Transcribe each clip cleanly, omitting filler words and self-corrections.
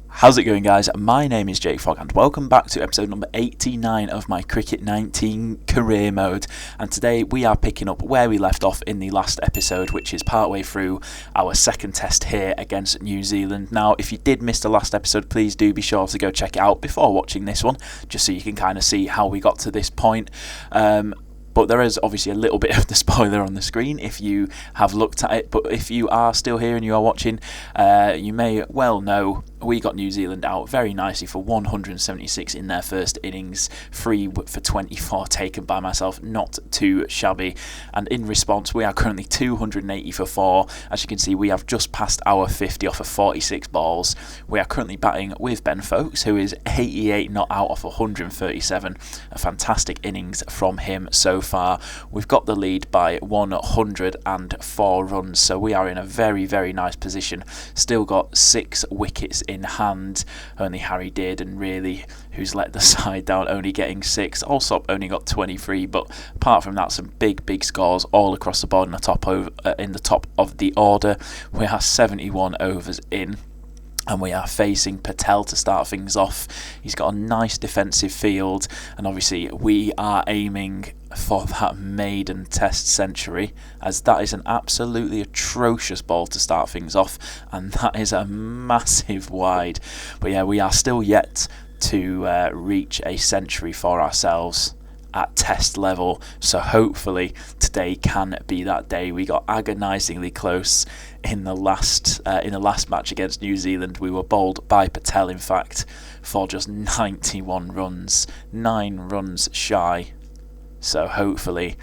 How's it going, guys? My name is Jakefog and welcome back to episode number 89 of my Cricket 19 career mode. And today we are picking up where we left off in the last episode, which is partway through our second test here against New Zealand. Now, if you did miss the last episode, please do be sure to go check it out before watching this one, just so you can kind of see how we got to this point. But there is obviously a little bit of the spoiler on the screen if you have looked at it. But if you are still here and you are watching, you may well know we got New Zealand out very nicely for 176 in their first innings, 3 for 24 taken by myself, not too shabby. And in response, we are currently 280 for 4. As you can see, we have just passed our 50 off of 46 balls. We are currently batting with Ben Folkes, who is 88 not out off 137. A fantastic innings from him so far. We've got the lead by 104 runs, so we are in a very, very nice position. Still got 6 wickets in hand. Only Harry Dearden really, who's let the side down, only getting 6. Allsop only got 23, but apart from that, some big scores all across the board in the top of the order. We are 71 overs in, and we are facing Patel to start things off. He's got a nice defensive field, and obviously we are aiming for that maiden test century, as that is an absolutely atrocious ball to start things off, and that is a massive wide. But yeah, we are still yet to reach a century for ourselves at test level, so hopefully today can be that day. We got agonisingly close in the last match against New Zealand. We were bowled by Patel, in fact, for just 91 runs, 9 runs shy. So hopefully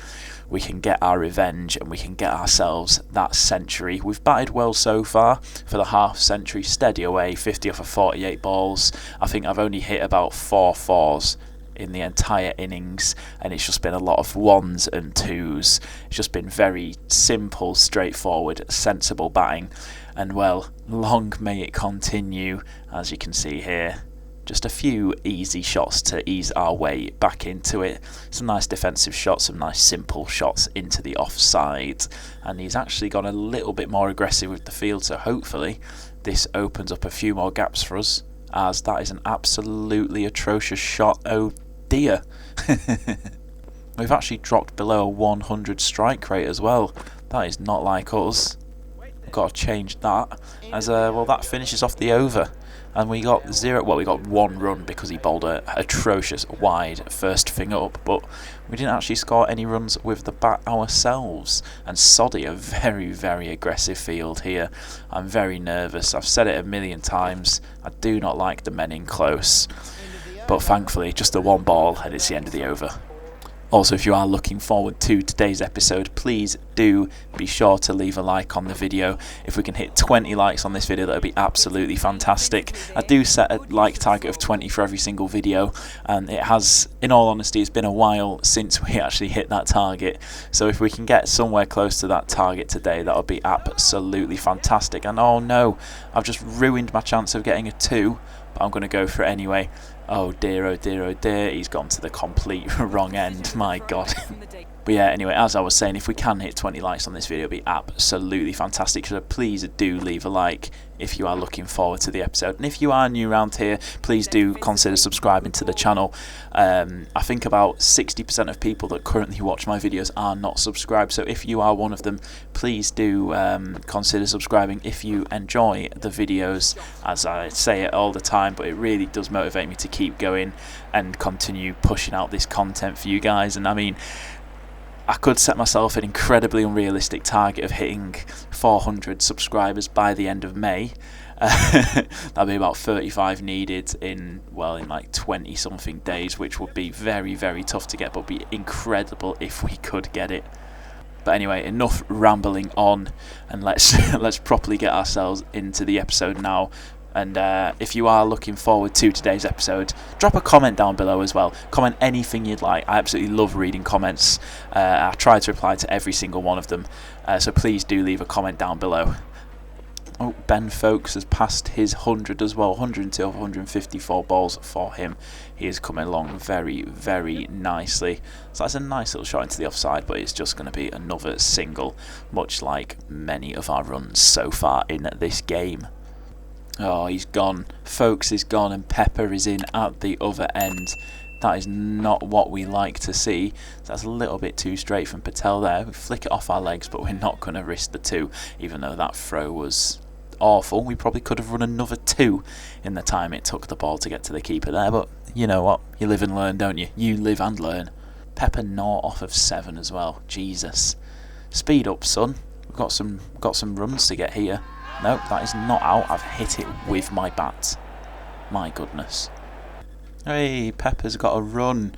we can get our revenge and we can get ourselves that century. We've batted well so far for the half century, steady away, 50 off of 48 balls. I think I've only hit about 4 fours in the entire innings, and it's just been a lot of 1s and 2s. It's just been very simple, straightforward, sensible batting, and well, long may it continue. As you can see here, just a few easy shots to ease our way back into it. Some nice defensive shots, some nice simple shots into the offside, and he's actually gone a little bit more aggressive with the field, so hopefully this opens up a few more gaps for us, as that is an absolutely atrocious shot. Oh dear. We've actually dropped below a 100 strike rate as well. That is not like us. We've got to change that, as well, that finishes off the over. And we got 1 run because he bowled a atrocious wide first thing up, but we didn't actually score any runs with the bat ourselves. And soddy, a very, very aggressive field here. I'm very nervous. I've said it a million times. I do not like the men in close. But thankfully, just the 1 ball and it's the end of the over. Also, if you are looking forward to today's episode, please do be sure to leave a like on the video. If we can hit 20 likes on this video, that would be absolutely fantastic. I do set a like target of 20 for every single video, and it has, in all honesty, it's been a while since we actually hit that target. So if we can get somewhere close to that target today, that would be absolutely fantastic. And oh no, I've just ruined my chance of getting a 2, but I'm going to go for it anyway. Oh dear, oh dear, oh dear, he's gone to the complete wrong end, my god. But yeah, anyway, as I was saying, if we can hit 20 likes on this video, it'd be absolutely fantastic. So please do leave a like if you are looking forward to the episode. And if you are new around here, please do consider subscribing to the channel. I think about 60% of people that currently watch my videos are not subscribed. So if you are one of them, please do consider subscribing if you enjoy the videos. As I say it all the time, but it really does motivate me to keep going and continue pushing out this content for you guys. And I mean, I could set myself an incredibly unrealistic target of hitting 400 subscribers by the end of May. That'd be about 35 needed in like 20 something days, which would be very, very tough to get, but would be incredible if we could get it. But anyway, enough rambling on, and let's properly get ourselves into the episode now. And if you are looking forward to today's episode, drop a comment down below as well. Comment anything you'd like. I absolutely love reading comments. I try to reply to every single one of them. So please do leave a comment down below. Oh, Ben Folkes has passed his 100 as well. 102 of 154 balls for him. He is coming along very, very nicely. So that's a nice little shot into the offside, but it's just going to be another single, much like many of our runs so far in this game. Oh, he's gone. Folks is gone and Pepper is in at the other end. That is not what we like to see. That's a little bit too straight from Patel there. We flick it off our legs, but we're not going to risk the 2, even though that throw was awful. We probably could have run another 2 in the time it took the ball to get to the keeper there, but you know what? You live and learn, don't you? You live and learn. Pepper 0 off of 7 as well. Jesus. Speed up, son. We've got some runs to get here. Nope, that is not out. I've hit it with my bat. My goodness. Hey, Pepper's got a run.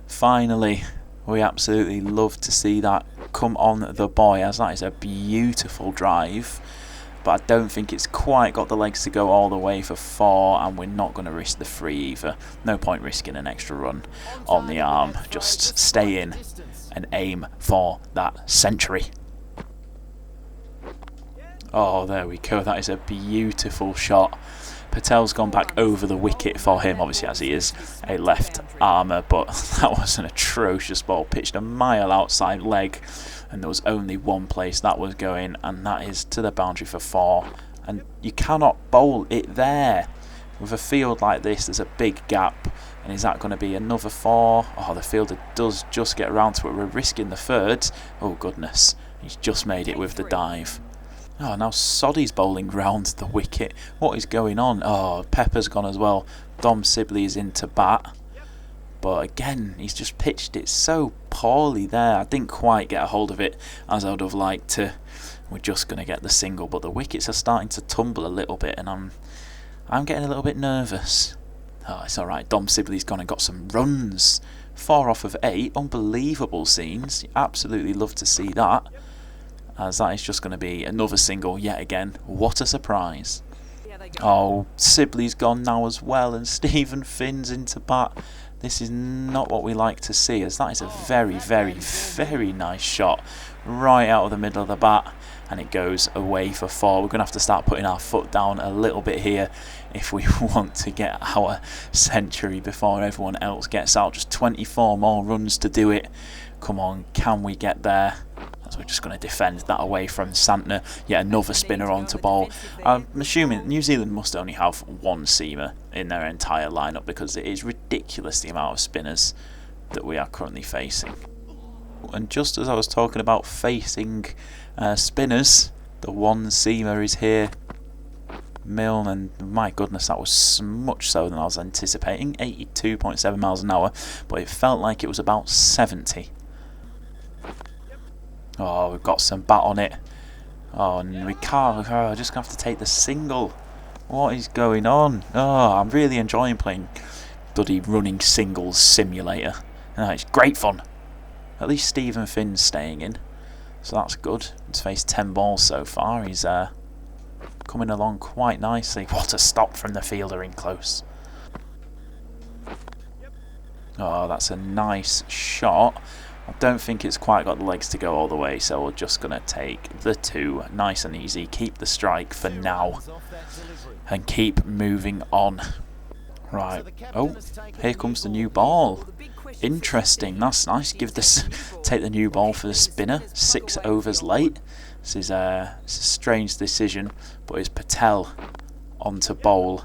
Finally. We absolutely love to see that come on the boy, as that is a beautiful drive. But I don't think it's quite got the legs to go all the way for 4, and we're not going to risk the 3 either. No point risking an extra run on the arm. Just stay in and aim for that century. Oh, there we go. That is a beautiful shot. Patel's gone back over the wicket for him, obviously, as he is a left armour, but that was an atrocious ball, pitched a mile outside leg, and there was only one place that was going, and that is to the boundary for 4, and you cannot bowl it there. With a field like this, there's a big gap, and is that going to be another 4? Oh, the fielder does just get around to it. We're risking the 3rd. Oh, goodness. He's just made it with the dive. Oh, now Soddy's bowling round the wicket. What is going on? Oh, Pepper's gone as well. Dom Sibley is into bat. But again, he's just pitched it so poorly there. I didn't quite get a hold of it as I would have liked to. We're just going to get the single, but the wickets are starting to tumble a little bit, and I'm getting a little bit nervous. Oh, it's alright. Dom Sibley's gone and got some runs. 4 off of 8. Unbelievable scenes. Absolutely love to see that. As that is just going to be another single yet again. What a surprise. Oh, Sibley's gone now as well, and Stephen Finn's into bat. This is not what we like to see, as that is a very, very, very nice shot right out of the middle of the bat, and it goes away for 4. We're going to have to start putting our foot down a little bit here if we want to get our century before everyone else gets out. Just 24 more runs to do it. Come on, can we get there? So we're just going to defend that away from Santner. Yet another spinner on to bowl. I'm assuming New Zealand must only have 1 seamer in their entire lineup, because it is ridiculous the amount of spinners that we are currently facing. And just as I was talking about facing spinners, the 1 seamer is here. Milne, and my goodness, that was much so than I was anticipating. 82.7 miles an hour, but it felt like it was about 70. Oh, we've got some bat on it. Oh, and we can't. Oh, just gonna have to take the single. What is going on? Oh, I'm really enjoying playing bloody running singles simulator. Oh, it's great fun. At least Stephen Finn's staying in, so that's good. He's faced 10 balls so far. He's coming along quite nicely. What a stop from the fielder in close. Oh, that's a nice shot. I don't think it's quite got the legs to go all the way, so we're just going to take the 2 nice and easy, keep the strike for now, and keep moving on. Right, oh, here comes the new ball. Interesting, that's nice. Take the new ball for the spinner, 6 overs late. This is a strange decision, but it's Patel on to bowl.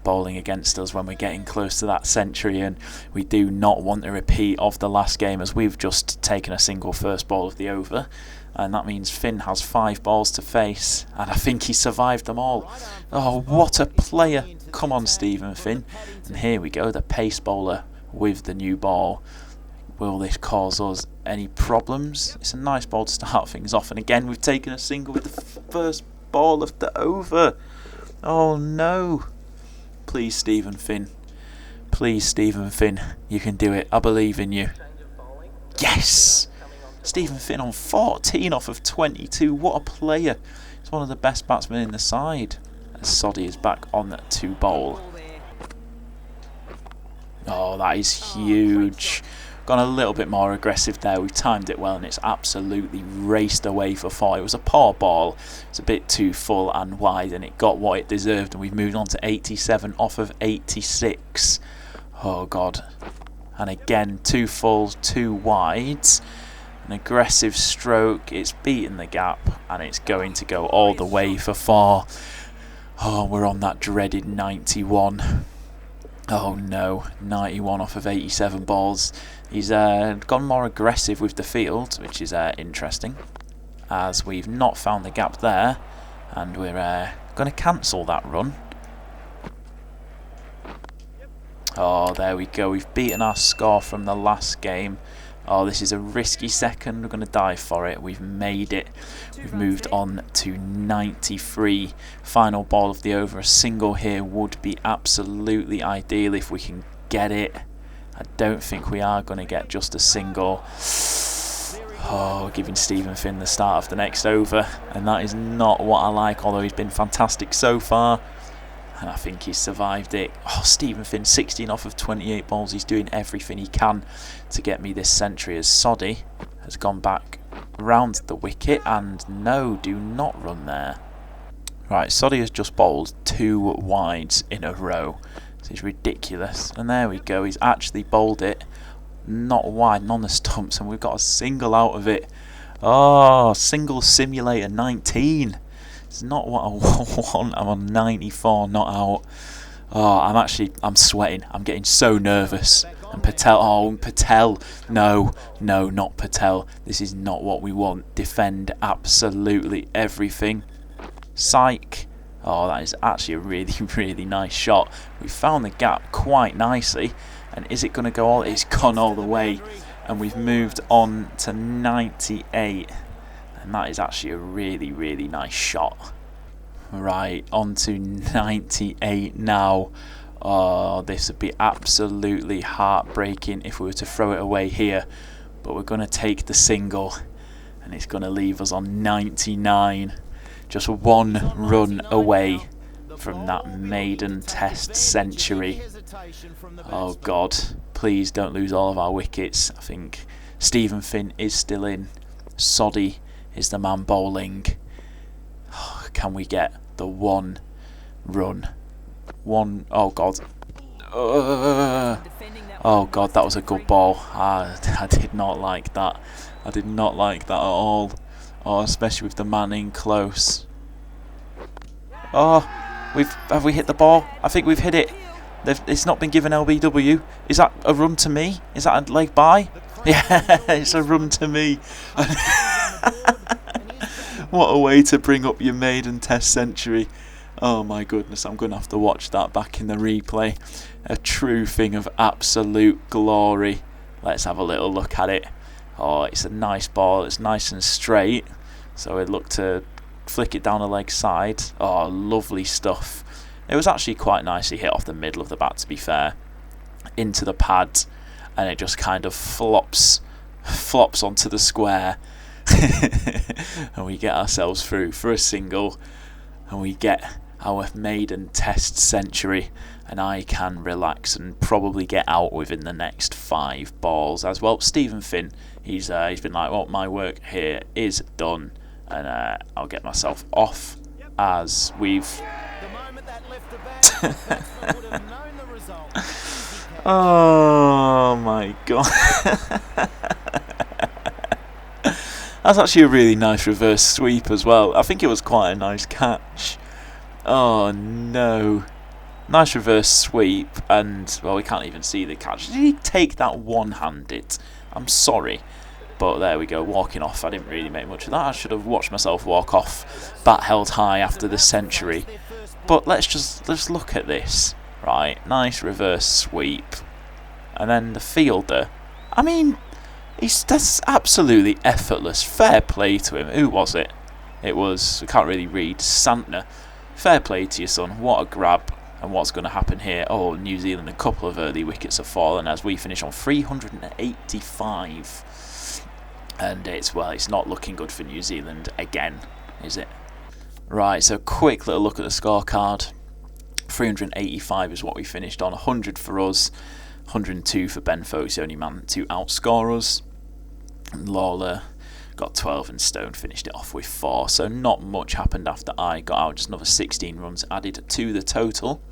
Bowling against us when we're getting close to that century, and we do not want a repeat of the last game, as we've just taken a single first ball of the over, and that means Finn has 5 balls to face, and I think he survived them all. Oh, what a player. Come on, Stephen Finn. And here we go, the pace bowler with the new ball. Will this cause us any problems? It's a nice ball to start things off, and again we've taken a single with the first ball of the over. Oh no. Please, Stephen Finn. Please, Stephen Finn. You can do it. I believe in you. Yes! Stephen Finn on 14 off of 22. What a player. He's one of the best batsmen in the side. As Soddy is back on to bowl. Oh, that is huge. Gone a little bit more aggressive there. We've timed it well, and it's absolutely raced away for 4. It was a poor ball. It's a bit too full and wide, and it got what it deserved, and we've moved on to 87 off of 86. Oh god. And again, 2 fulls, 2 wides. An aggressive stroke. It's beaten the gap, and it's going to go all the way for 4. Oh, we're on that dreaded 91. Oh no, 91 off of 87 balls. He's gone more aggressive with the field, which is interesting, as we've not found the gap there, and we're going to cancel that run. Oh, there we go. We've beaten our score from the last game. Oh, this is a risky second. We're going to dive for it. We've made it. We've moved on to 93. Final ball of the over. A single here would be absolutely ideal if we can get it. I don't think we are going to get just a single. Oh, giving Stephen Finn the start of the next over. And that is not what I like, although he's been fantastic so far. And I think he's survived it. Oh, Stephen Finn, 16 off of 28 balls. He's doing everything he can to get me this century, as Soddy has gone back round the wicket. And no, do not run there. Right, Soddy has just bowled 2 wides in a row. This is ridiculous. And there we go. He's actually bowled it not wide and on the stumps. And we've got a single out of it. Oh, single simulator 19. It's not what I want. I'm on 94, not out. Oh, I'm sweating. I'm getting so nervous. And Patel. No, not Patel. This is not what we want. Defend absolutely everything. Psych. Oh, that is actually a really, really nice shot. We found the gap quite nicely. And is it going to go all? It's gone all the way. And we've moved on to 98. And that is actually a really, really nice shot. Right, on to 98 now. Oh, this would be absolutely heartbreaking if we were to throw it away here. But we're going to take the single. And it's going to leave us on 99. Just 1 run away from that maiden Test century. Oh God, please don't lose all of our wickets. I think Stephen Finn is still in. Soddy is the man bowling. Oh, can we get the 1 run? Oh God. Oh God, that was a good ball. I did not like that. I did not like that at all. Oh, especially with the man in close. Oh, have we hit the ball? I think we've hit it. It's not been given LBW. Is that a run to me? Is that a leg by? Yeah, it's a run to me. What a way to bring up your maiden Test century. Oh my goodness, I'm going to have to watch that back in the replay. A true thing of absolute glory. Let's have a little look at it. Oh, it's a nice ball. It's nice and straight. So we'd look to flick it down the leg side. Oh, lovely stuff. It was actually quite nicely hit off the middle of the bat, to be fair, into the pad, and it just kind of flops onto the square. And we get ourselves through for a single, and we get our maiden Test century, and I can relax and probably get out within the next 5 balls as well. Stephen Finn, he's been like, well, my work here is done, and I'll get myself off as we've oh my God. That's actually a really nice reverse sweep as well. I think it was quite a nice catch. Oh no. Nice reverse sweep, and well, we can't even see the catch. Did he take that one-handed? I'm sorry. But there we go, walking off. I didn't really make much of that. I should have watched myself walk off, bat held high after the century. But let's look at this. Right, nice reverse sweep. And then the fielder. I mean, that's absolutely effortless. Fair play to him. Who was it? It was, I can't really read, Santner. Fair play to your son. What a grab. And what's going to happen here? Oh, New Zealand, a couple of early wickets have fallen as we finish on 385. And it's not looking good for New Zealand again, is it? Right, so quick little look at the scorecard. 385 is what we finished on. 100 for us, 102 for Ben Foakes, the only man to outscore us. And Lawler got 12 and Stone finished it off with 4. So not much happened after I got out. Just another 16 runs added to the total.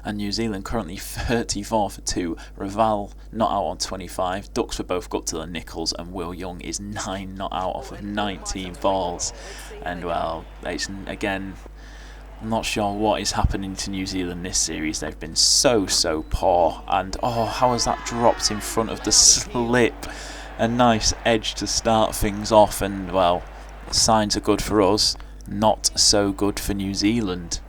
And New Zealand currently 34 for 2. Raval not out on 25. Ducks were both got to the Nichols, and Will Young is 9 not out off of 19 balls. And well, it's again I'm not sure what is happening to New Zealand this series. They've been so poor, and oh, how has that dropped in front of the slip? A nice edge to start things off, and well, signs are good for us, not so good for New Zealand.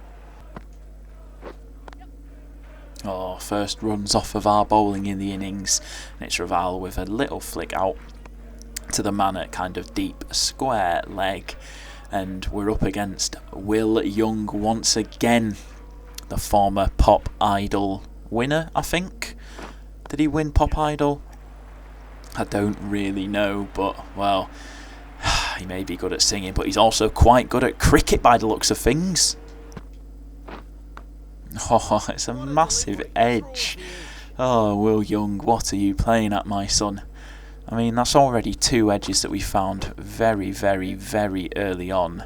Oh, first runs off of our bowling in the innings, and it's Raval with a little flick out to the man at kind of deep square leg. And we're up against Will Young once again, the former Pop Idol winner, I think. Did he win Pop Idol? I don't really know, but, well, he may be good at singing, but he's also quite good at cricket by the looks of things. Oh, it's a massive edge. Oh, Will Young, what are you playing at, my son? I mean, that's already 2 edges that we found very early on.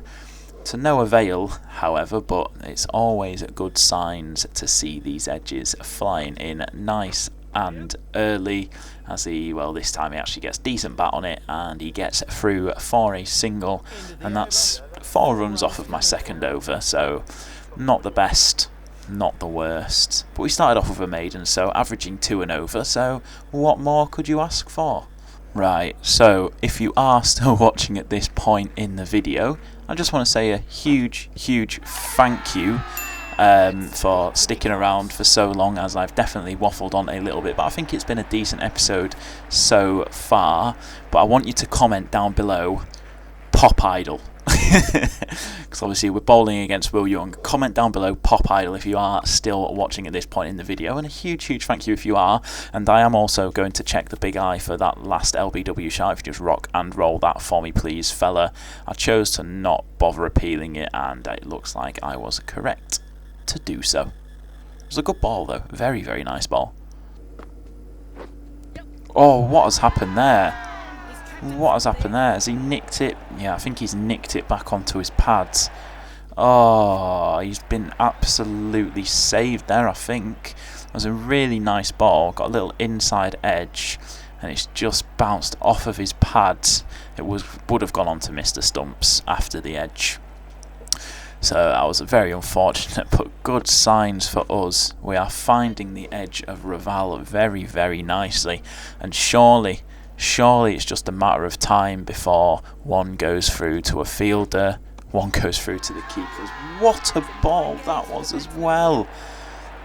To no avail, however, but it's always good signs to see these edges flying in nice and early, as this time he actually gets decent bat on it, and he gets through for a single, and that's 4 runs off of my second over, so not the best, not the worst. But we started off with a maiden, so averaging 2 and over, so what more could you ask for? Right, so if you are still watching at this point in the video, I just want to say a huge thank you for sticking around for so long, as I've definitely waffled on a little bit, but I think it's been a decent episode so far. But I want you to comment down below, Pop Idol. Because obviously we're bowling against Will Young. Comment down below Pop Idol if you are still watching at this point in the video, and a huge thank you if you are. And I am also going to check the big eye for that last LBW shot. If you just rock and roll that for me please, fella. I chose to not bother appealing it, and it looks like I was correct to do so. It was a good ball though, very nice ball. Oh, what has happened there? What has happened there? Has he nicked it? Yeah, I think he's nicked it back onto his pads. Oh, he's been absolutely saved there, I think. It was a really nice ball, got a little inside edge, and it's just bounced off of his pads. It would have gone on to Mr. Stumps after the edge. So that was very unfortunate, but good signs for us. We are finding the edge of Raval very nicely, and surely it's just a matter of time before one goes through to a fielder, one goes through to the keepers. What a ball that was as well.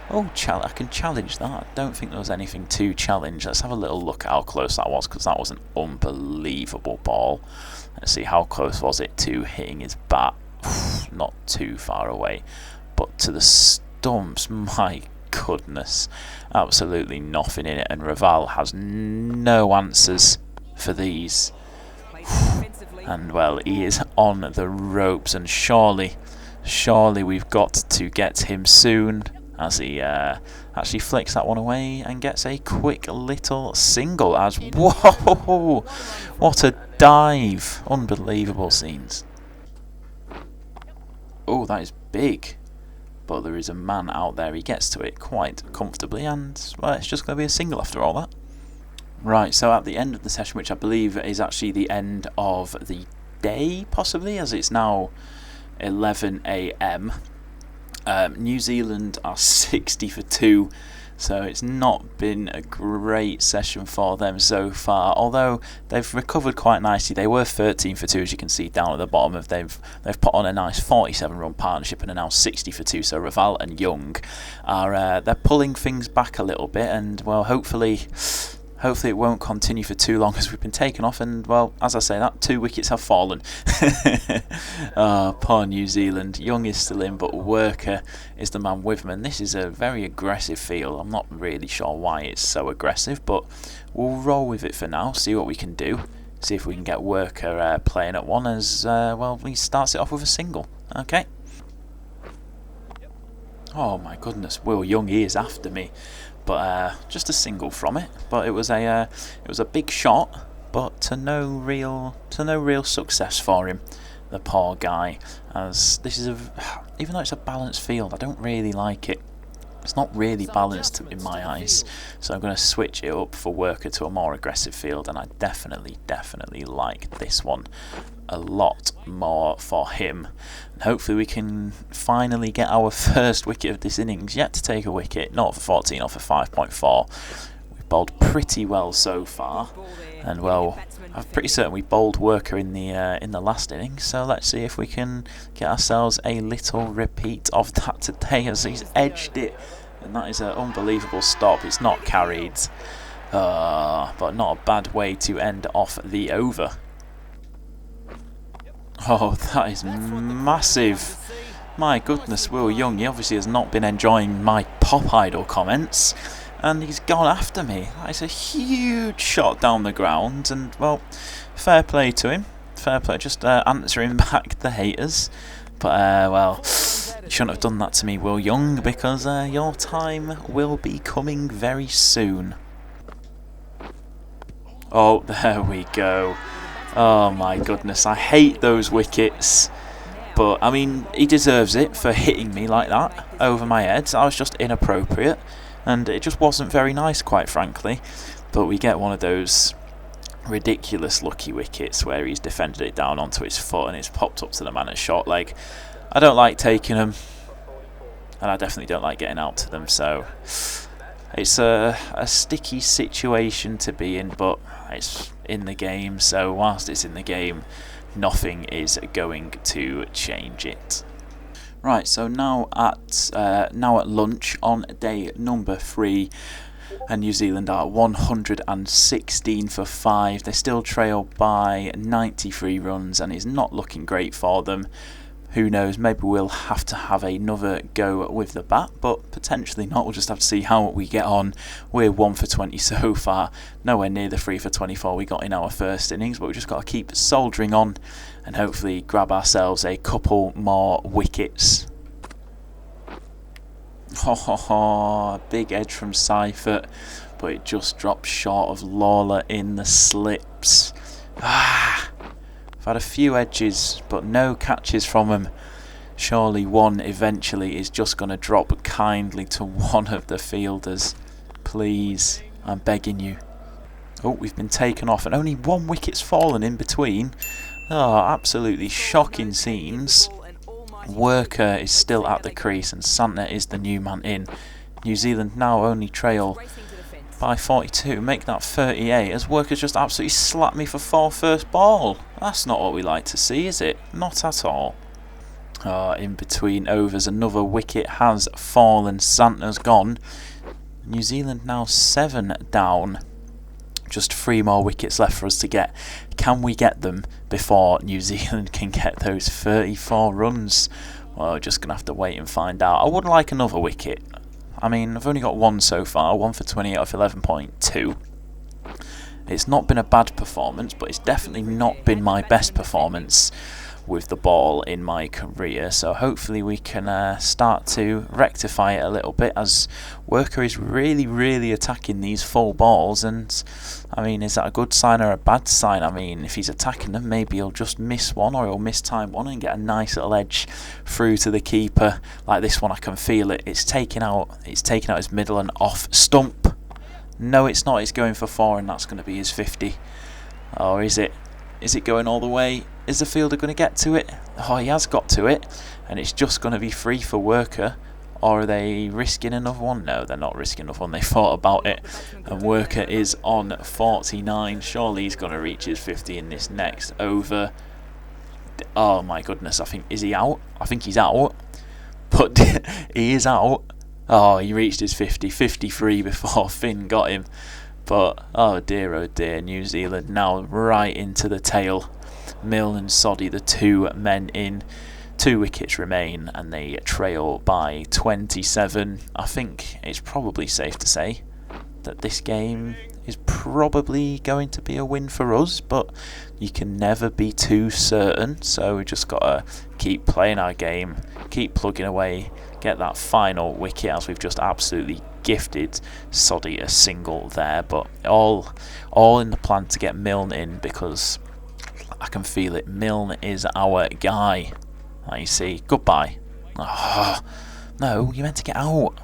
Oh, I can challenge that. I don't think there was anything to challenge. Let's have a little look at how close that was, because that was an unbelievable ball. Let's see, how close was it to hitting his bat? Not too far away, but to the stumps, my goodness, absolutely nothing in it, and Raval has no answers for these. And well, he is on the ropes, and surely we've got to get him soon, as he actually flicks that one away and gets a quick little single. As whoa, what a dive, unbelievable scenes. Oh, that is big. But there is a man out there, he gets to it quite comfortably, and well, it's just going to be a single after all that. Right, so at the end of the session, which I believe is actually the end of the day, possibly, as it's now 11 AM, New Zealand are 60 for 2, so it's not been a great session for them so far, although they've recovered quite nicely. They were 13 for 2, as you can see down at the bottom. They've put on a nice 47-run partnership and are now 60 for 2, so Raval and Young are they're pulling things back a little bit, and well, hopefully it won't continue for too long, as we've been taken off, and well, as I say, that 2 wickets have fallen. Oh, poor New Zealand. Young is still in, but Worker is the man with him, and this is a very aggressive field. I'm not really sure why it's so aggressive, but we'll roll with it for now, see what we can do, see if we can get Worker playing at one, as well, he starts it off with a single. Okay. Oh my goodness, Will Young, he is after me. But just a single from it. But it was a big shot, but to no real success for him, the poor guy. As this is even though it's a balanced field, I don't really like it. It's not really balanced in my eyes, so I'm going to switch it up for Worker to a more aggressive field, and I definitely like this one a lot more for him. And hopefully we can finally get our first wicket of this innings. Yet to take a wicket, not for 14 or for 5.4. We've bowled pretty well so far, and well, I'm pretty certain we bowled Worker in the last innings, so let's see if we can get ourselves a little repeat of that today, as he's edged it, and that is an unbelievable stop. It's not carried, but not a bad way to end off the over. Oh, that is massive. My goodness, Will Young, he obviously has not been enjoying my Pop Idol comments, and he's gone after me. That is a huge shot down the ground, and well, fair play to him. Fair play, just answering back the haters. But well, you shouldn't have done that to me, Will Young, because your time will be coming very soon. Oh, there we go. Oh my goodness, I hate those wickets. But I mean, he deserves it for hitting me like that over my head. That was just inappropriate, and it just wasn't very nice, quite frankly. But we get one of those ridiculous lucky wickets where he's defended it down onto his foot and it's popped up to the man at short leg. I don't like taking them, and I definitely don't like getting out to them, so it's a sticky situation to be in, but it's in the game, so whilst it's in the game, nothing is going to change it. Right, so now at lunch on day number 3, and New Zealand are 116 for 5. They still trail by 93 runs, and it's not looking great for them. Who knows, maybe we'll have to have another go with the bat, but potentially not. We'll just have to see how we get on. We're 1 for 20 so far, nowhere near the 3 for 24 we got in our first innings, but we've just got to keep soldiering on and hopefully grab ourselves a couple more wickets. Big edge from Seifert, but it just dropped short of Lawler in the slips. I've had a few edges, but no catches from him. Surely one eventually is just going to drop kindly to one of the fielders. Please, I'm begging you. Oh, we've been taken off, and only 1 wicket's fallen in between. Oh, absolutely shocking scenes. Worker is still at the crease, and Santner is the new man in. New Zealand now only trail by 42, make that 38, as Worker's just absolutely slapped me for 4 first ball. That's not what we like to see, is it? Not at all. In between overs, another wicket has fallen. Santner's gone. New Zealand now 7 down. Just 3 more wickets left for us to get. Can we get them before New Zealand can get those 34 runs? Well, we're just going to have to wait and find out. I would like another wicket. I mean, I've only got 1 so far, 1 for 28 off 11.2. It's not been a bad performance, but it's definitely not been my best performance with the ball in my career, so hopefully we can start to rectify it a little bit, as Worker is really attacking these full balls. And I mean, is that a good sign or a bad sign? I mean, if he's attacking them, maybe he'll just miss one, or he'll miss time one and get a nice little edge through to the keeper. Like this one, I can feel it. It's taking out his middle and off stump. No, it's not. It's going for 4, and that's going to be his 50. Or is it? Is it going all the way? Is the fielder going to get to it? Oh, he has got to it, and it's just going to be free for Worker. Or are they risking another one? No, they're not risking another one. They thought about it, and Worker is on 49. Surely he's going to reach his 50 in this next over. Oh my goodness, is he out? I think he's out, but he is out. Oh, he reached his 50, 53 before Finn got him. But oh dear, New Zealand now right into the tail. Milne and Soddy, the 2 men in. 2 wickets remain, and they trail by 27. I think it's probably safe to say that this game is probably going to be a win for us, but you can never be too certain, so we just got to keep playing our game, keep plugging away, get that final wicket, as we've just absolutely gifted Soddy a single there. But all in the plan to get Milne in, because I can feel it. Milne is our guy. You see, goodbye. Oh, no, you meant to get out.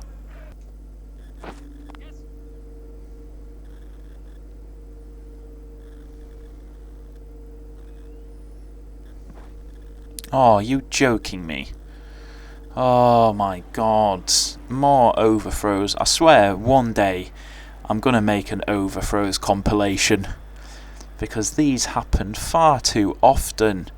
Oh, you joking me? Oh my god. More overthrows. I swear, one day I'm going to make an overthrows compilation. Because these happen far too often.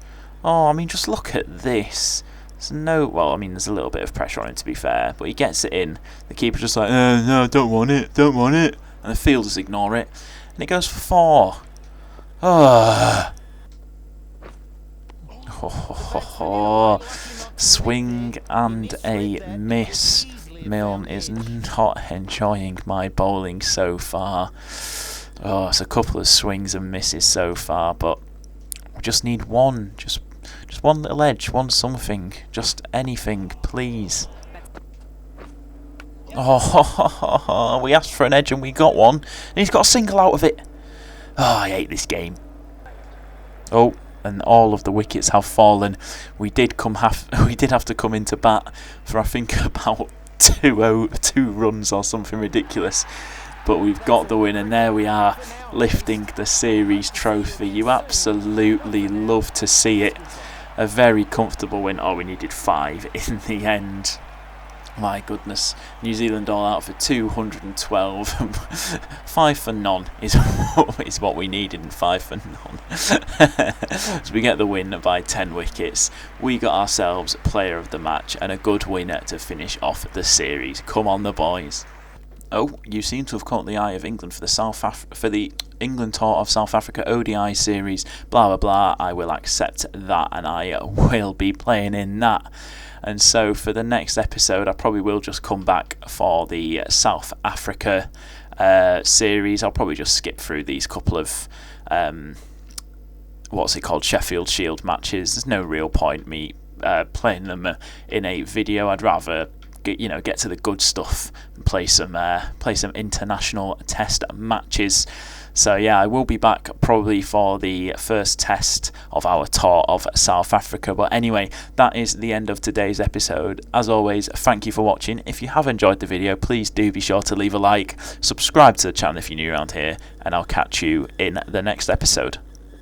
Oh, I mean, just look at this. There's there's a little bit of pressure on him, to be fair, but he gets it in. The keeper's just like, no, don't want it. And the fielders ignore it. And it goes for 4. Oh. Swing and a miss. Milne is not enjoying my bowling so far. Oh, it's a couple of swings and misses so far, but we just need one. Just one little edge, one something. Just anything, please. Oh, we asked for an edge and we got one. And he's got a single out of it. Oh, I hate this game. Oh, and all of the wickets have fallen. We did have to come into bat for I think about 2 runs or something ridiculous. But we've got the win, and there we are, lifting the series trophy. You absolutely love to see it. A very comfortable win. Oh, we needed 5 in the end. My goodness. New Zealand all out for 212. 5 for none is what we needed, and 5 for none. So we get the win by 10 wickets. We got ourselves player of the match and a good winner to finish off the series. Come on, the boys. Oh, you seem to have caught the eye of England for the England tour of South Africa ODI series. Blah blah blah. I will accept that, and I will be playing in that. And so for the next episode, I probably will just come back for the South Africa series. I'll probably just skip through these couple of Sheffield Shield matches. There's no real point me playing them in a video. I'd rather get to the good stuff and play some international test matches. So yeah, I will be back probably for the first test of our tour of South Africa. But anyway, that is the end of today's episode. As always, thank you for watching. If you have enjoyed the video, please do be sure to leave a like, subscribe to the channel if you're new around here, and I'll catch you in the next episode.